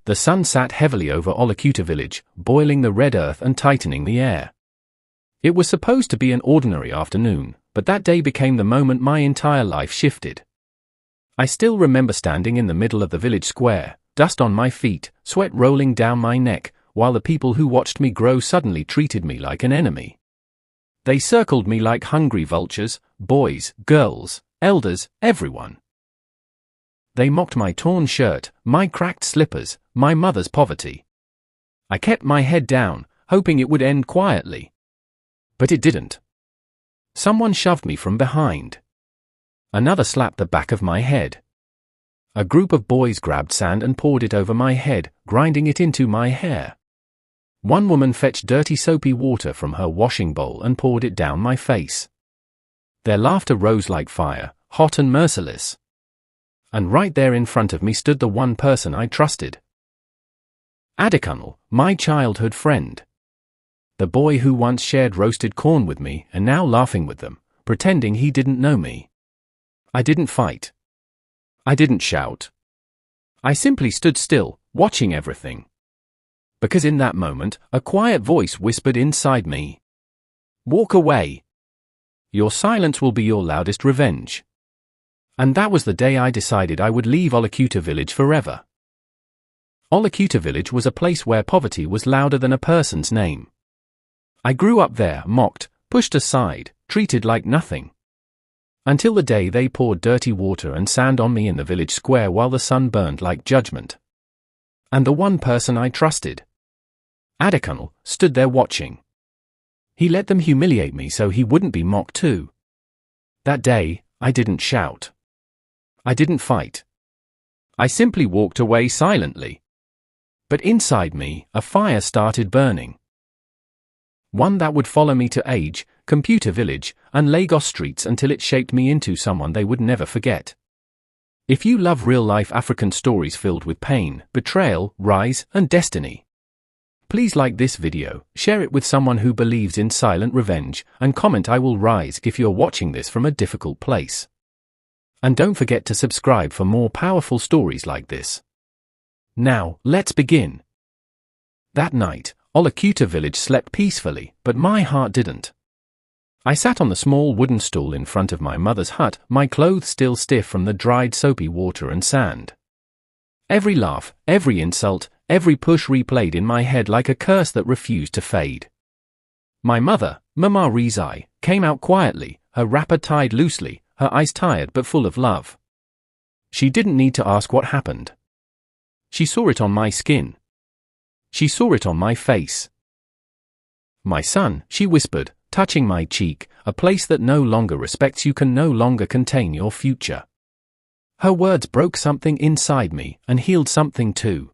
The sun sat heavily over Olacuta village, boiling the red earth and tightening the air. It was supposed to be an ordinary afternoon, but that day became the moment my entire life shifted. I still remember standing in the middle of the village square, dust on my feet, sweat rolling down my neck, while the people who watched me grow suddenly treated me like an enemy. They circled me like hungry vultures, boys, girls, elders, everyone. They mocked my torn shirt, my cracked slippers, my mother's poverty. I kept my head down, hoping it would end quietly. But it didn't. Someone shoved me from behind. Another slapped the back of my head. A group of boys grabbed sand and poured it over my head, grinding it into my hair. One woman fetched dirty soapy water from her washing bowl and poured it down my face. Their laughter rose like fire, hot and merciless. And right there in front of me stood the one person I trusted. Adekunle, my childhood friend. The boy who once shared roasted corn with me and now laughing with them, pretending he didn't know me. I didn't fight. I didn't shout. I simply stood still, watching everything. Because in that moment, a quiet voice whispered inside me. Walk away. Your silence will be your loudest revenge. And that was the day I decided I would leave Olacuta village forever. Olacuta village was a place where poverty was louder than a person's name. I grew up there, mocked, pushed aside, treated like nothing. Until the day they poured dirty water and sand on me in the village square while the sun burned like judgment. And the one person I trusted, Adekunle, stood there watching. He let them humiliate me so he wouldn't be mocked too. That day, I didn't shout. I didn't fight. I simply walked away silently. But inside me, a fire started burning. One that would follow me to age, Computer Village, and Lagos streets until it shaped me into someone they would never forget. If you love real-life African stories filled with pain, betrayal, rise, and destiny, please like this video, share it with someone who believes in silent revenge, and comment I will rise if you're watching this from a difficult place. And don't forget to subscribe for more powerful stories like this. Now, let's begin. That night, Olacuta village slept peacefully, but my heart didn't. I sat on the small wooden stool in front of my mother's hut, my clothes still stiff from the dried soapy water and sand. Every laugh, every insult, every push replayed in my head like a curse that refused to fade. My mother, Mama Rizai, came out quietly, her wrapper tied loosely, her eyes tired but full of love. She didn't need to ask what happened. She saw it on my skin. She saw it on my face. My son, she whispered, touching my cheek, a place that no longer respects you can no longer contain your future. Her words broke something inside me and healed something too.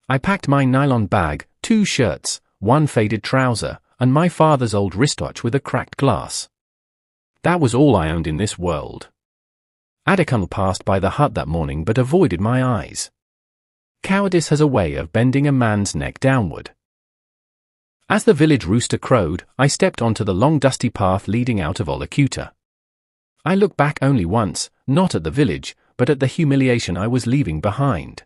I packed my nylon bag, 2 shirts, 1 faded trouser, and my father's old wristwatch with a cracked glass. That was all I owned in this world. Adekunle passed by the hut that morning but avoided my eyes. Cowardice has a way of bending a man's neck downward. As the village rooster crowed, I stepped onto the long dusty path leading out of Olacuta. I looked back only once, not at the village, but at the humiliation I was leaving behind.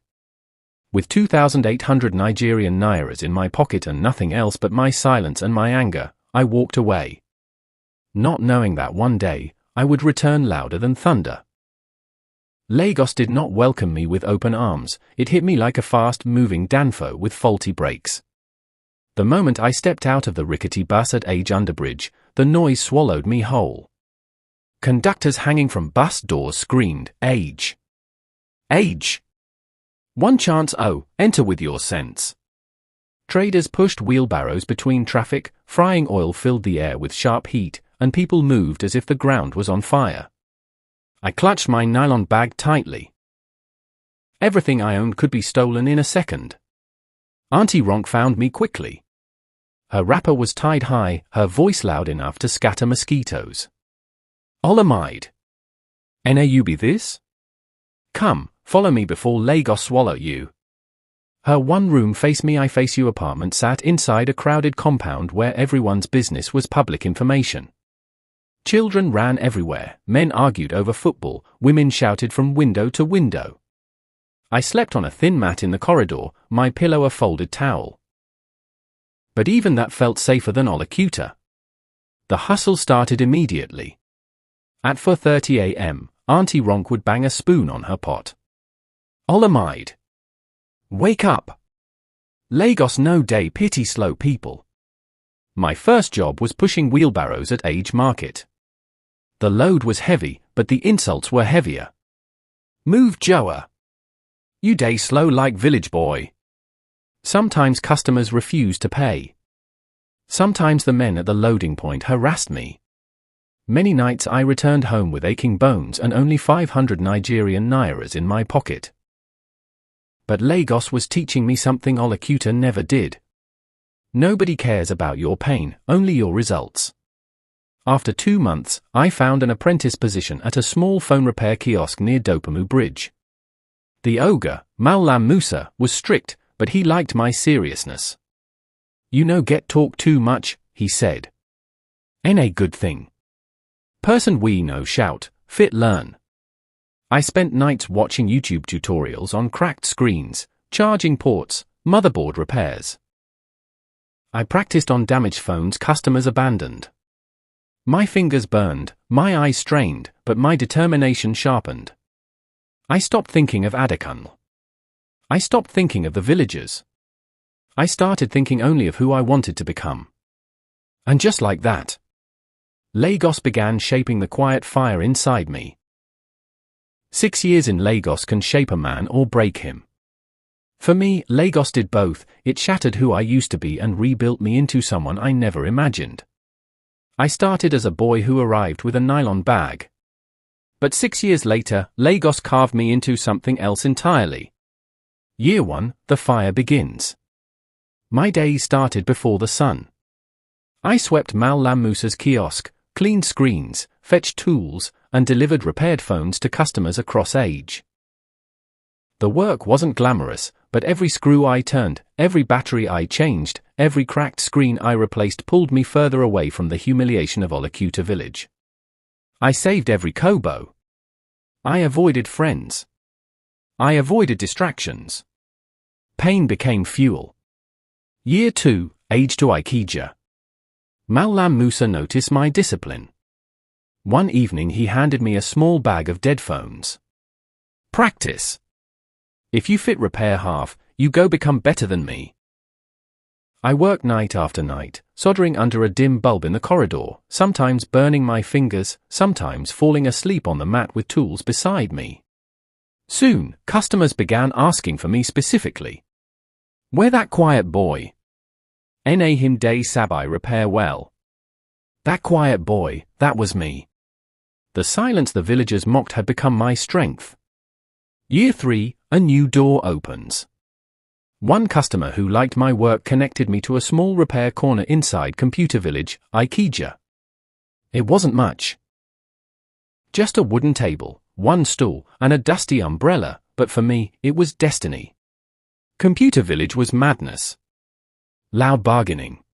With 2,800 Nigerian nairas in my pocket and nothing else but my silence and my anger, I walked away. Not knowing that one day, I would return louder than thunder. Lagos did not welcome me with open arms, it hit me like a fast-moving danfo with faulty brakes. The moment I stepped out of the rickety bus at Age Underbridge, the noise swallowed me whole. Conductors hanging from bus doors screamed, "Age! Age! One chance, oh, enter with your sense." Traders pushed wheelbarrows between traffic, frying oil filled the air with sharp heat, and people moved as if the ground was on fire. I clutched my nylon bag tightly. Everything I owned could be stolen in a second. Auntie Ronk found me quickly. Her wrapper was tied high, her voice loud enough to scatter mosquitoes. "Olamide. N-A-U-B this? Come, follow me before Lagos swallow you." Her one-room face-me-I-face-you apartment sat inside a crowded compound where everyone's business was public information. Children ran everywhere, men argued over football, women shouted from window to window. I slept on a thin mat in the corridor, my pillow a folded towel. But even that felt safer than Olacuta. The hustle started immediately. At 4:30 a.m., Auntie Ronk would bang a spoon on her pot. Olamide. Wake up! Lagos no day pity slow people. My first job was pushing wheelbarrows at Age Market. The load was heavy, but the insults were heavier. Move Joa. You day slow like village boy. Sometimes customers refused to pay. Sometimes the men at the loading point harassed me. Many nights I returned home with aching bones and only 500 Nigerian nairas in my pocket. But Lagos was teaching me something Olacuta never did. Nobody cares about your pain, only your results. After 2 months, I found an apprentice position at a small phone repair kiosk near Dopamu Bridge. The ogre, Mallam Musa, was strict, but he liked my seriousness. You no get talk too much, he said. N a good thing. Person we no shout, fit learn. I spent nights watching YouTube tutorials on cracked screens, charging ports, motherboard repairs. I practiced on damaged phones customers abandoned. My fingers burned, my eyes strained, but my determination sharpened. I stopped thinking of Adekunle. I stopped thinking of the villagers. I started thinking only of who I wanted to become. And just like that, Lagos began shaping the quiet fire inside me. 6 years in Lagos can shape a man or break him. For me, Lagos did both. It shattered who I used to be and rebuilt me into someone I never imagined. I started as a boy who arrived with a nylon bag. But 6 years later, Lagos carved me into something else entirely. Year 1, the fire begins. My day started before the sun. I swept Mallam Musa's kiosk, cleaned screens, fetched tools, and delivered repaired phones to customers across Age. The work wasn't glamorous, but every screw I turned, every battery I changed, every cracked screen I replaced pulled me further away from the humiliation of Olacuta village. I saved every kobo. I avoided friends. I avoided distractions. Pain became fuel. Year 2, Age to Ikeja. Mallam Musa noticed my discipline. One evening he handed me a small bag of dead phones. Practice. If you fit repair half, you go become better than me. I worked night after night, soldering under a dim bulb in the corridor, sometimes burning my fingers, sometimes falling asleep on the mat with tools beside me. Soon, customers began asking for me specifically. Where that quiet boy? Na him day sabai repair well. That quiet boy, that was me. The silence the villagers mocked had become my strength. Year 3, a new door opens. One customer who liked my work connected me to a small repair corner inside Computer Village, Ikeja. It wasn't much. Just a wooden table, one stool, and a dusty umbrella, but for me, it was destiny. Computer Village was madness. Loud bargaining.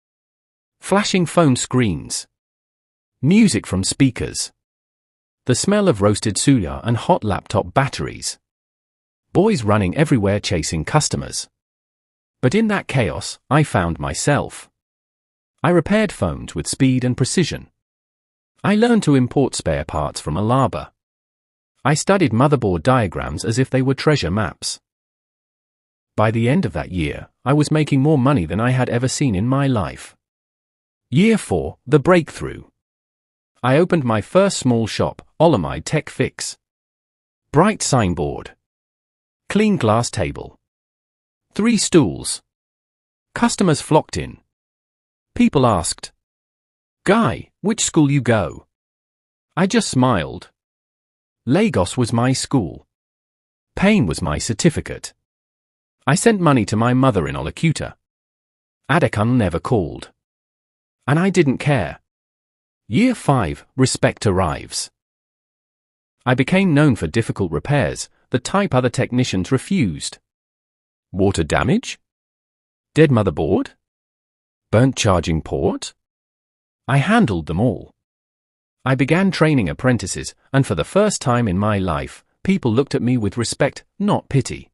Flashing phone screens. Music from speakers. The smell of roasted suya and hot laptop batteries. Boys running everywhere chasing customers. But in that chaos, I found myself. I repaired phones with speed and precision. I learned to import spare parts from Alaba. I studied motherboard diagrams as if they were treasure maps. By the end of that year, I was making more money than I had ever seen in my life. Year 4, the breakthrough. I opened my first small shop, Olamide Tech Fix. Bright signboard. Clean glass table. 3 stools. Customers flocked in. People asked, "Guy, which school you go?" I just smiled. Lagos was my school. Pain was my certificate. I sent money to my mother in Olacuta. Adekunle never called. And I didn't care. Year 5, respect arrives. I became known for difficult repairs, the type other technicians refused. Water damage? Dead motherboard? Burnt charging port? I handled them all. I began training apprentices, and for the first time in my life, people looked at me with respect, not pity.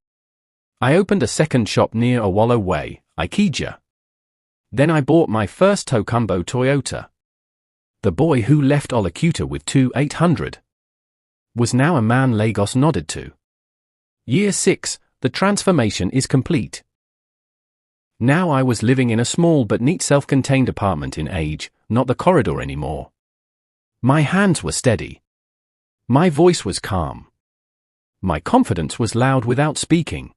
I opened a second shop near Awolo Way, Ikeja. Then I bought my first Tokumbo Toyota. The boy who left Olakuta with 2,800 was now a man Lagos nodded to. Year 6, the transformation is complete. Now I was living in a small but neat self-contained apartment in Age, not the corridor anymore. My hands were steady. My voice was calm. My confidence was loud without speaking.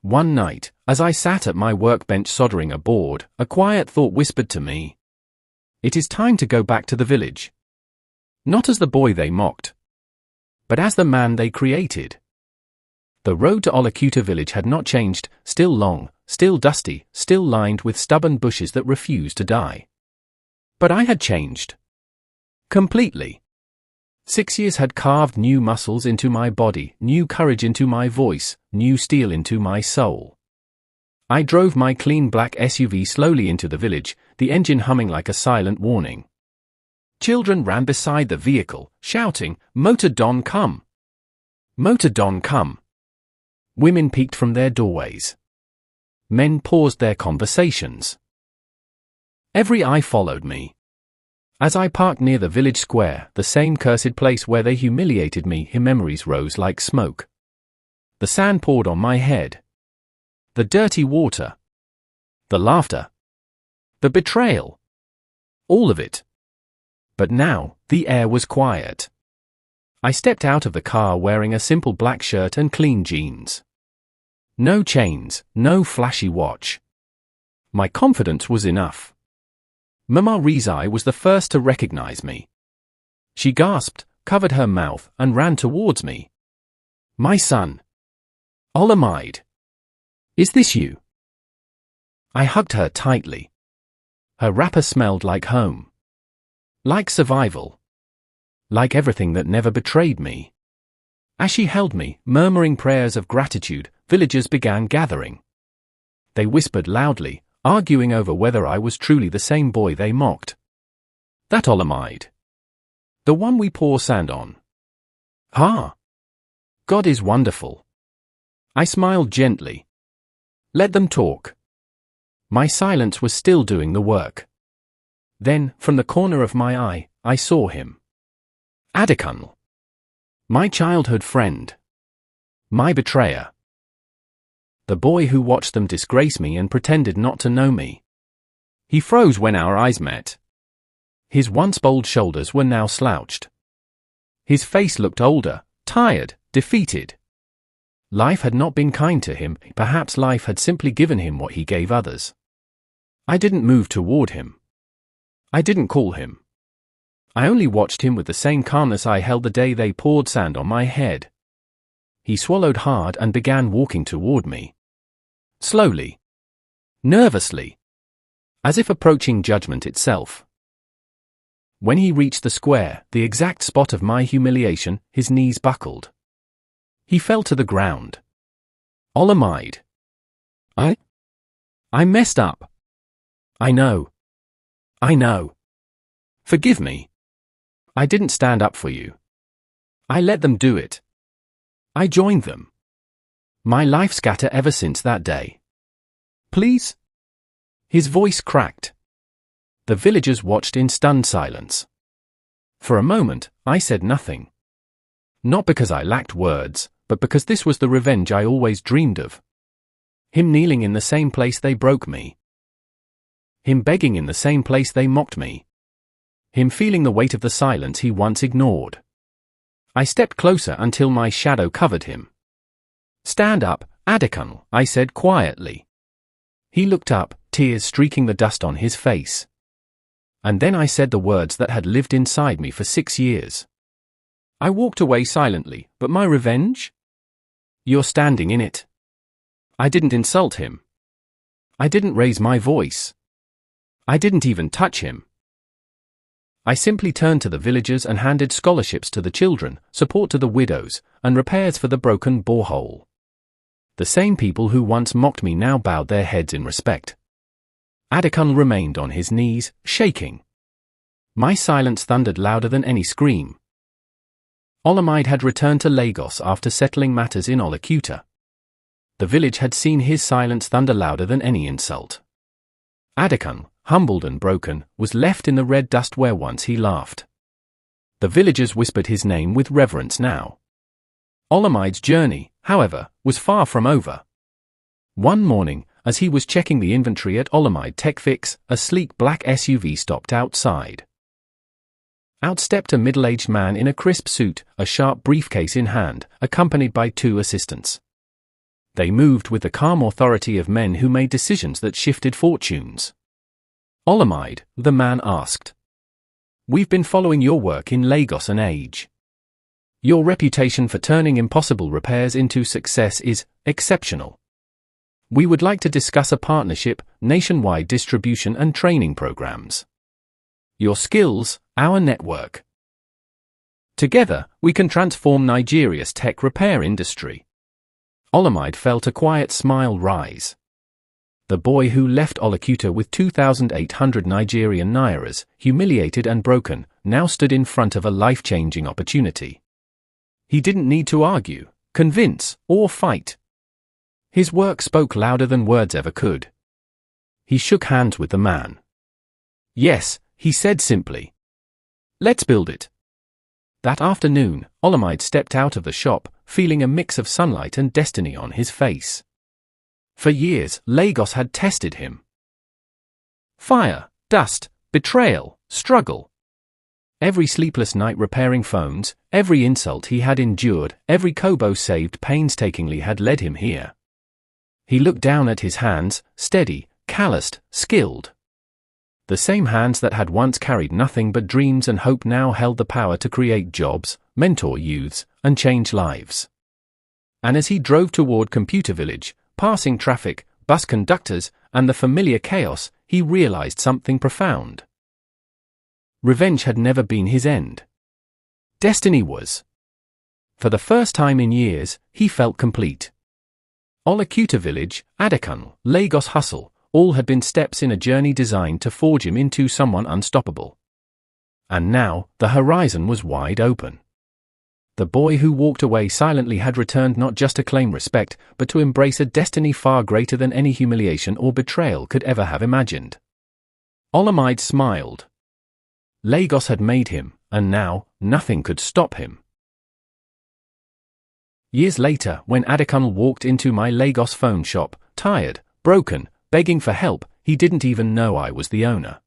One night, as I sat at my workbench soldering a board, a quiet thought whispered to me. It is time to go back to the village. Not as the boy they mocked, but as the man they created. The road to Olakuta village had not changed, still long, still dusty, still lined with stubborn bushes that refused to die. But I had changed. Completely. 6 years had carved new muscles into my body, new courage into my voice, new steel into my soul. I drove my clean black SUV slowly into the village, the engine humming like a silent warning. Children ran beside the vehicle, shouting, "Motor Don, come! Motor Don, come!" Women peeked from their doorways. Men paused their conversations. Every eye followed me. As I parked near the village square, the same cursed place where they humiliated me, memories rose like smoke. The sand poured on my head. The dirty water. The laughter. The betrayal. All of it. But now, the air was quiet. I stepped out of the car wearing a simple black shirt and clean jeans. No chains, no flashy watch. My confidence was enough. Mama Rizai was the first to recognize me. She gasped, covered her mouth, and ran towards me. "My son. Olamide. Is this you?" I hugged her tightly. Her wrapper smelled like home. Like survival. Like everything that never betrayed me. As she held me, murmuring prayers of gratitude, villagers began gathering. They whispered loudly, arguing over whether I was truly the same boy they mocked. That Olamide. The one we pour sand on. Ah! God is wonderful. I smiled gently. Let them talk. My silence was still doing the work. Then, from the corner of my eye, I saw him. Adekunle. My childhood friend. My betrayer. The boy who watched them disgrace me and pretended not to know me. He froze when our eyes met. His once bold shoulders were now slouched. His face looked older, tired, defeated. Life had not been kind to him, perhaps life had simply given him what he gave others. I didn't move toward him. I didn't call him. I only watched him with the same calmness I held the day they poured sand on my head. He swallowed hard and began walking toward me. Slowly. Nervously. As if approaching judgment itself. When he reached the square, the exact spot of my humiliation, his knees buckled. He fell to the ground. Olamide. I messed up. I know. I know. Forgive me. I didn't stand up for you. I let them do it. I joined them. My life scatter ever since that day. Please? His voice cracked. The villagers watched in stunned silence. For a moment, I said nothing. Not because I lacked words, but because this was the revenge I always dreamed of. Him kneeling in the same place they broke me. Him begging in the same place they mocked me. Him feeling the weight of the silence he once ignored. I stepped closer until my shadow covered him. Stand up, Adekunle, I said quietly. He looked up, tears streaking the dust on his face. And then I said the words that had lived inside me for 6 years. I walked away silently, but my revenge? You're standing in it. I didn't insult him. I didn't raise my voice. I didn't even touch him. I simply turned to the villagers and handed scholarships to the children, support to the widows, and repairs for the broken borehole. The same people who once mocked me now bowed their heads in respect. Adekunle remained on his knees, shaking. My silence thundered louder than any scream. Olamide had returned to Lagos after settling matters in Olakuta. The village had seen his silence thunder louder than any insult. Adekun, humbled and broken, was left in the red dust where once he laughed. The villagers whispered his name with reverence now. Olamide's journey, however, was far from over. One morning, as he was checking the inventory at Olamide TechFix, a sleek black SUV stopped outside. Out stepped a middle-aged man in a crisp suit, a sharp briefcase in hand, accompanied by 2 assistants. They moved with the calm authority of men who made decisions that shifted fortunes. Olamide, the man asked. We've been following your work in Lagos an age. Your reputation for turning impossible repairs into success is exceptional. We would like to discuss a partnership, nationwide distribution and training programs. Your skills, our network. Together, we can transform Nigeria's tech repair industry. Olamide felt a quiet smile rise. The boy who left Olokuta with 2,800 Nigerian nairas, humiliated and broken, now stood in front of a life-changing opportunity. He didn't need to argue, convince, or fight. His work spoke louder than words ever could. He shook hands with the man. Yes, he said simply. Let's build it. That afternoon, Olamide stepped out of the shop, feeling a mix of sunlight and destiny on his face. For years, Lagos had tested him. Fire, dust, betrayal, struggle. Every sleepless night repairing phones, every insult he had endured, every kobo saved painstakingly had led him here. He looked down at his hands, steady, calloused, skilled. The same hands that had once carried nothing but dreams and hope now held the power to create jobs, mentor youths, and change lives. And as he drove toward Computer Village, passing traffic, bus conductors, and the familiar chaos, he realized something profound. Revenge had never been his end. Destiny was. For the first time in years, he felt complete. Olokuta Village, Adekun, Lagos Hustle, all had been steps in a journey designed to forge him into someone unstoppable. And now, the horizon was wide open. The boy who walked away silently had returned not just to claim respect, but to embrace a destiny far greater than any humiliation or betrayal could ever have imagined. Olamide smiled. Lagos had made him, and now, nothing could stop him. Years later, when Adekun walked into my Lagos phone shop, tired, broken, begging for help, he didn't even know I was the owner.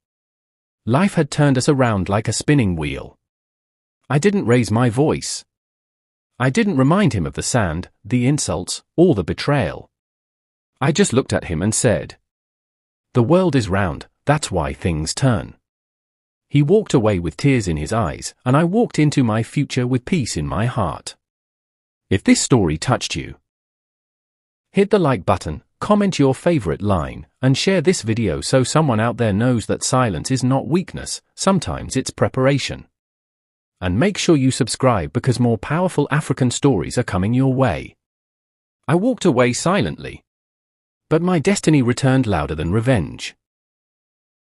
Life had turned us around like a spinning wheel. I didn't raise my voice. I didn't remind him of the sand, the insults, or the betrayal. I just looked at him and said, "The world is round, that's why things turn." He walked away with tears in his eyes, and I walked into my future with peace in my heart. If this story touched you, hit the like button, comment your favorite line, and share this video so someone out there knows that silence is not weakness, sometimes it's preparation. And make sure you subscribe because more powerful African stories are coming your way. I walked away silently. But my destiny returned louder than revenge.